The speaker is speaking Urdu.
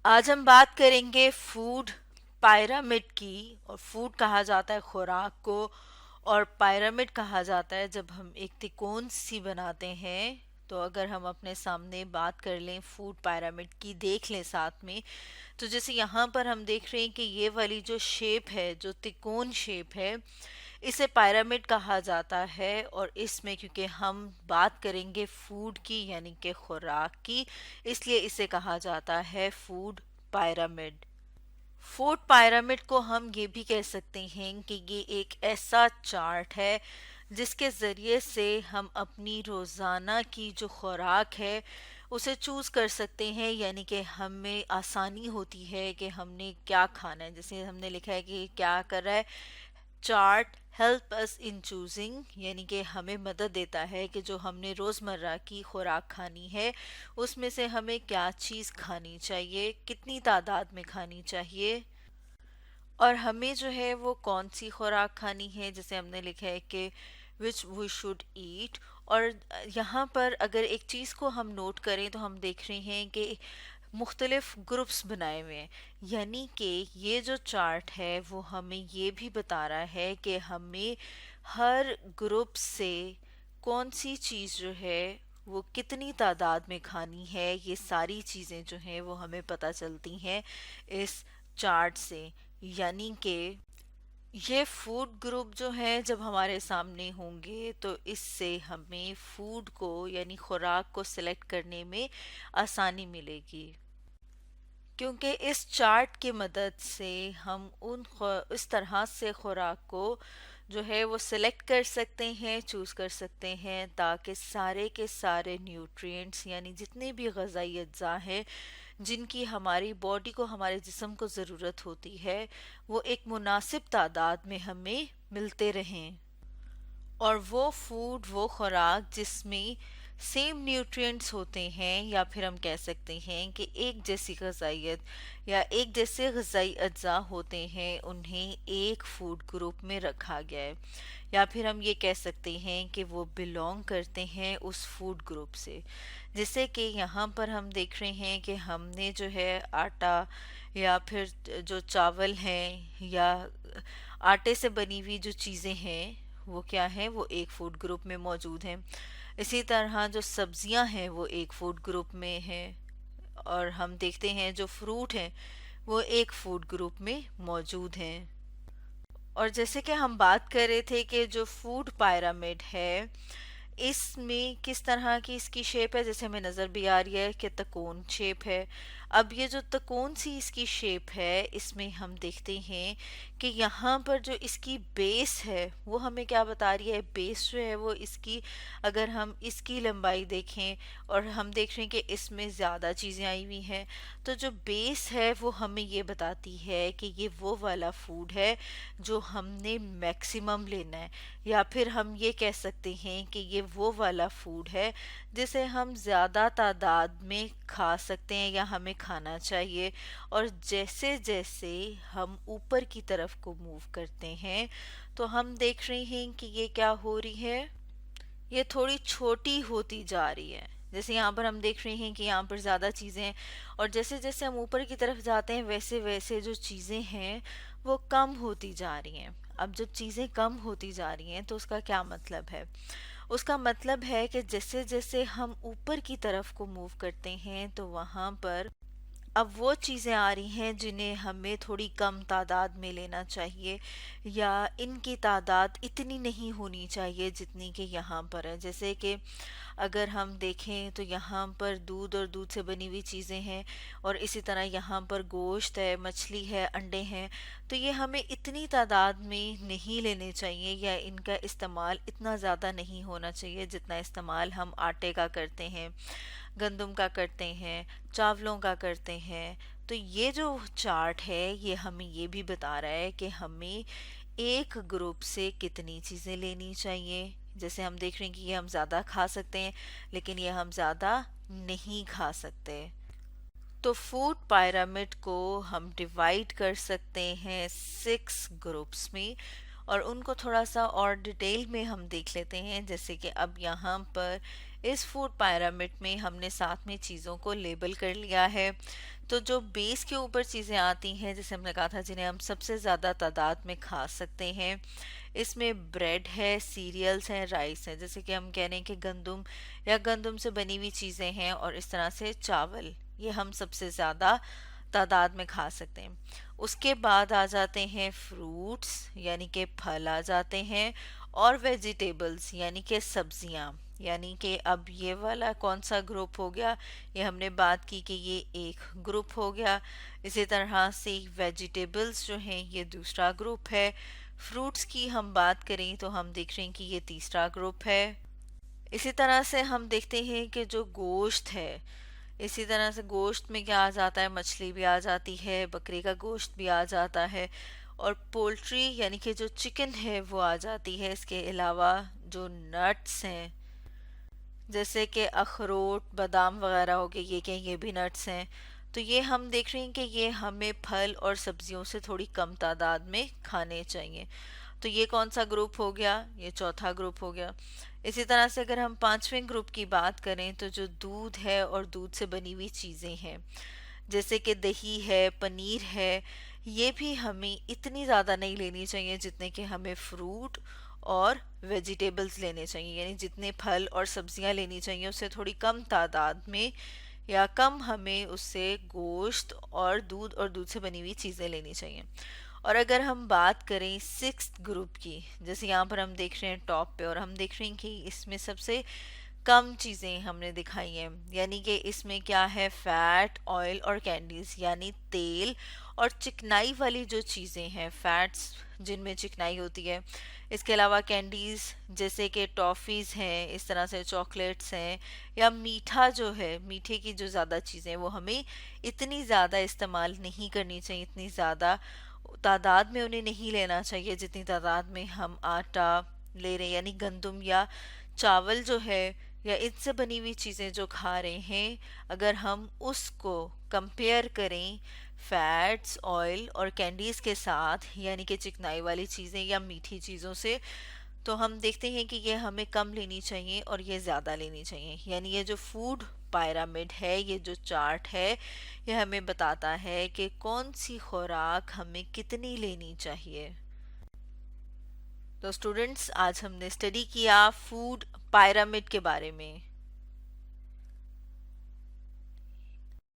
آج ہم بات کریں گے فوڈ پیرامڈ کی. اور فوڈ کہا جاتا ہے خوراک کو، اور پیرامڈ کہا جاتا ہے جب ہم ایک تکون سی بناتے ہیں. تو اگر ہم اپنے سامنے بات کر لیں فوڈ پیرامڈ کی، دیکھ لیں ساتھ میں، تو جیسے یہاں پر ہم دیکھ رہے ہیں کہ یہ والی جو شیپ ہے، جو تکون شیپ ہے، اسے پیرامڈ کہا جاتا ہے. اور اس میں کیونکہ ہم بات کریں گے فوڈ کی یعنی کہ خوراک کی، اس لیے اسے کہا جاتا ہے فوڈ پیرامڈ. فوڈ پیرامڈ کو ہم یہ بھی کہہ سکتے ہیں کہ یہ ایک ایسا چارٹ ہے جس کے ذریعے سے ہم اپنی روزانہ کی جو خوراک ہے اسے چوز کر سکتے ہیں. یعنی کہ ہمیں آسانی ہوتی ہے کہ ہم نے کیا کھانا ہے. جیسے ہم نے لکھا ہے کہ کیا کر رہا ہے chart help us in choosing, یعنی کہ ہمیں مدد دیتا ہے کہ جو ہم نے روزمرہ کی خوراک کھانی ہے اس میں سے ہمیں کیا چیز کھانی چاہیے، کتنی تعداد میں کھانی چاہیے، اور ہمیں جو ہے وہ کون سی خوراک کھانی ہے. جیسے ہم نے لکھا ہے کہ وچ وی شوڈ ایٹ. اور یہاں پر اگر ایک چیز کو ہم نوٹ کریں تو ہم دیکھ رہے ہیں کہ مختلف گروپس بنائے ہوئے ہیں. یعنی کہ یہ جو چارٹ ہے وہ ہمیں یہ بھی بتا رہا ہے کہ ہمیں ہر گروپ سے کون سی چیز جو ہے وہ کتنی تعداد میں کھانی ہے. یہ ساری چیزیں جو ہیں وہ ہمیں پتہ چلتی ہیں اس چارٹ سے. یعنی کہ یہ فوڈ گروپ جو ہیں جب ہمارے سامنے ہوں گے تو اس سے ہمیں فوڈ کو یعنی خوراک کو سلیکٹ کرنے میں آسانی ملے گی. کیونکہ اس چارٹ کی مدد سے ہم اس طرح سے خوراک کو جو ہے وہ سلیکٹ کر سکتے ہیں، چوز کر سکتے ہیں، تاکہ سارے کے سارے نیوٹرینٹس یعنی جتنے بھی غذائی اجزاء ہیں جن کی ہماری باڈی کو، ہمارے جسم کو ضرورت ہوتی ہے، وہ ایک مناسب تعداد میں ہمیں ملتے رہیں. اور وہ فوڈ، وہ خوراک جس میں سیم نیوٹرینٹس ہوتے ہیں، یا پھر ہم کہہ سکتے ہیں کہ ایک جیسی غذائیت یا ایک جیسے غذائی اجزاء ہوتے ہیں، انہیں ایک فوڈ گروپ میں رکھا گیا ہے. یا پھر ہم یہ کہہ سکتے ہیں کہ وہ بلونگ کرتے ہیں اس فوڈ گروپ سے. جیسے کہ یہاں پر ہم دیکھ رہے ہیں کہ ہم نے جو ہے آٹا یا پھر جو چاول ہیں یا آٹے سے بنی ہوئی جو چیزیں ہیں وہ کیا ہیں، وہ ایک فوڈ گروپ میں موجود ہیں. اسی طرح جو سبزیاں ہیں وہ ایک فوڈ گروپ میں ہیں. اور ہم دیکھتے ہیں جو فروٹ ہیں وہ ایک فوڈ گروپ میں موجود ہیں. اور جیسے کہ ہم بات کر رہے تھے کہ جو فوڈ پیرامڈ ہے اس میں کس طرح کی اس کی شیپ ہے، جیسے ہمیں نظر بھی آ رہی ہے کہ تکون شیپ ہے. اب یہ جو تکون سی اس کی شیپ ہے اس میں ہم دیکھتے ہیں کہ یہاں پر جو اس کی بیس ہے وہ ہمیں کیا بتا رہی ہے. بیس جو ہے وہ اس کی، اگر ہم اس کی لمبائی دیکھیں اور ہم دیکھ رہے ہیں کہ اس میں زیادہ چیزیں آئی ہوئی ہیں، تو جو بیس ہے وہ ہمیں یہ بتاتی ہے کہ یہ وہ والا فوڈ ہے جو ہم نے میکسیمم لینا ہے. یا پھر ہم یہ کہہ سکتے ہیں کہ یہ وہ والا فوڈ ہے جسے ہم زیادہ تعداد میں کھا سکتے ہیں یا ہمیں کھانا چاہیے. اور جیسے جیسے ہم اوپر کی طرف کو موو کرتے ہیں تو ہم دیکھ رہے ہیں کہ یہ کیا ہو رہی ہے، یہ تھوڑی چھوٹی ہوتی جا رہی ہے. جیسے یہاں پر ہم دیکھ رہے ہیں کہ یہاں پر زیادہ چیزیں ہیں، اور جیسے جیسے ہم اوپر کی طرف جاتے ہیں ویسے ویسے جو چیزیں ہیں وہ کم ہوتی جا رہی ہیں. اب جب چیزیں کم ہوتی جا رہی ہیں تو اس کا کیا مطلب ہے؟ اس کا مطلب ہے کہ جیسے جیسے ہم اوپر کی طرف کو موو کرتے ہیں تو وہاں پر اب وہ چیزیں آ رہی ہیں جنہیں ہمیں تھوڑی کم تعداد میں لینا چاہیے، یا ان کی تعداد اتنی نہیں ہونی چاہیے جتنی کہ یہاں پر ہے. جیسے کہ اگر ہم دیکھیں تو یہاں پر دودھ اور دودھ سے بنی ہوئی چیزیں ہیں، اور اسی طرح یہاں پر گوشت ہے، مچھلی ہے، انڈے ہیں، تو یہ ہمیں اتنی تعداد میں نہیں لینے چاہیے، یا ان کا استعمال اتنا زیادہ نہیں ہونا چاہیے جتنا استعمال ہم آٹے کا کرتے ہیں، گندم کا کرتے ہیں، چاولوں کا کرتے ہیں. تو یہ جو چارٹ ہے یہ ہمیں یہ بھی بتا رہا ہے کہ ہمیں ایک گروپ سے کتنی چیزیں لینی چاہیے. جیسے ہم دیکھ رہے ہیں کہ یہ ہم زیادہ کھا سکتے ہیں لیکن یہ ہم زیادہ نہیں کھا سکتے. تو فوڈ پیرامڈ کو ہم ڈیوائیڈ کر سکتے ہیں 6 گروپس میں. اور ان کو تھوڑا سا اور ڈیٹیل میں ہم دیکھ لیتے ہیں. جیسے کہ اب یہاں پر اس فوڈ پیرامڈ میں ہم نے ساتھ میں چیزوں کو لیبل کر لیا ہے. تو جو بیس کے اوپر چیزیں آتی ہیں جیسے ہم نے کہا تھا جنہیں ہم سب سے زیادہ تعداد میں کھا سکتے ہیں، اس میں بریڈ ہے، سیریلز ہیں، رائس ہیں، جیسے کہ ہم کہہ رہے ہیں کہ گندم یا گندم سے بنی ہوئی چیزیں ہیں، اور اس طرح سے چاول، یہ ہم سب سے زیادہ تعداد میں کھا سکتے ہیں. اس کے بعد آ جاتے ہیں فروٹس یعنی کہ پھل آ جاتے ہیں، اور ویجیٹیبلز یعنی کہ سبزیاں. یعنی کہ اب یہ والا کون سا گروپ ہو گیا، یہ ہم نے بات کی کہ یہ ایک گروپ ہو گیا. اسی طرح سے ویجیٹیبلز جو ہیں یہ دوسرا گروپ ہے. فروٹس کی ہم بات کریں تو ہم دیکھ رہے ہیں کہ یہ تیسرا گروپ ہے. اسی طرح سے ہم دیکھتے ہیں کہ جو گوشت ہے، اسی طرح سے گوشت میں کیا آ جاتا ہے، مچھلی بھی آ جاتی ہے، بکری کا گوشت بھی آ جاتا ہے، اور پولٹری یعنی کہ جو چکن ہے وہ آ جاتی ہے. اس کے علاوہ جو نٹس ہیں جیسے کہ اخروٹ، بادام وغیرہ ہو گئے، یہ بھی نٹس ہیں. تو یہ ہم دیکھ رہے ہیں کہ یہ ہمیں پھل اور سبزیوں سے تھوڑی کم تعداد میں کھانے چاہیے. تو یہ کون سا گروپ ہو گیا، یہ چوتھا گروپ ہو گیا. اسی طرح سے اگر ہم پانچویں گروپ کی بات کریں تو جو دودھ ہے اور دودھ سے بنی ہوئی چیزیں ہیں جیسے کہ دہی ہے، پنیر ہے، یہ بھی ہمیں اتنی زیادہ نہیں لینی چاہیے جتنے کہ ہمیں فروٹ اور ویجیٹیبلز لینے چاہیے. یعنی جتنے پھل اور سبزیاں لینی چاہیے اس سے تھوڑی کم تعداد میں یا کم ہمیں اس سے گوشت اور دودھ سے بنی ہوئی چیزیں لینی چاہیے. اور اگر ہم بات کریں سکس گروپ کی، جیسے یہاں پر ہم دیکھ رہے ہیں ٹاپ پہ، اور ہم دیکھ رہے ہیں کہ اس میں سب سے کم چیزیں ہم نے دکھائی ہیں. یعنی کہ اس میں کیا ہے، فیٹ، آئل اور کینڈیز یعنی تیل اور چکنائی والی جو چیزیں ہیں، فیٹس جن میں چکنائی ہوتی ہے. اس کے علاوہ کینڈیز جیسے کہ ٹافیز ہیں، اس طرح سے چاکلیٹس ہیں، یا میٹھا جو ہے، میٹھے کی جو زیادہ چیزیں وہ ہمیں اتنی زیادہ استعمال نہیں کرنی چاہیے، اتنی زیادہ تعداد میں انہیں نہیں لینا چاہیے جتنی تعداد میں ہم آٹا لے رہے ہیں. یعنی گندم یا چاول جو ہے یا ان سے بنی ہوئی چیزیں جو کھا رہے ہیں، اگر ہم اس کو کمپیئر کریں فیٹس، آئل اور کینڈیز کے ساتھ، یعنی کہ چکنائی والی چیزیں یا میٹھی چیزوں سے، تو ہم دیکھتے ہیں کہ یہ ہمیں کم لینی چاہیے اور یہ زیادہ لینی چاہیے. یعنی یہ جو فوڈ پیرامڈ ہے، یہ جو چارٹ ہے، یہ ہمیں بتاتا ہے کہ کون سی خوراک ہمیں کتنی لینی چاہیے. تو اسٹوڈنٹس، آج ہم نے اسٹڈی کیا فوڈ پیرامڈ کے بارے میں.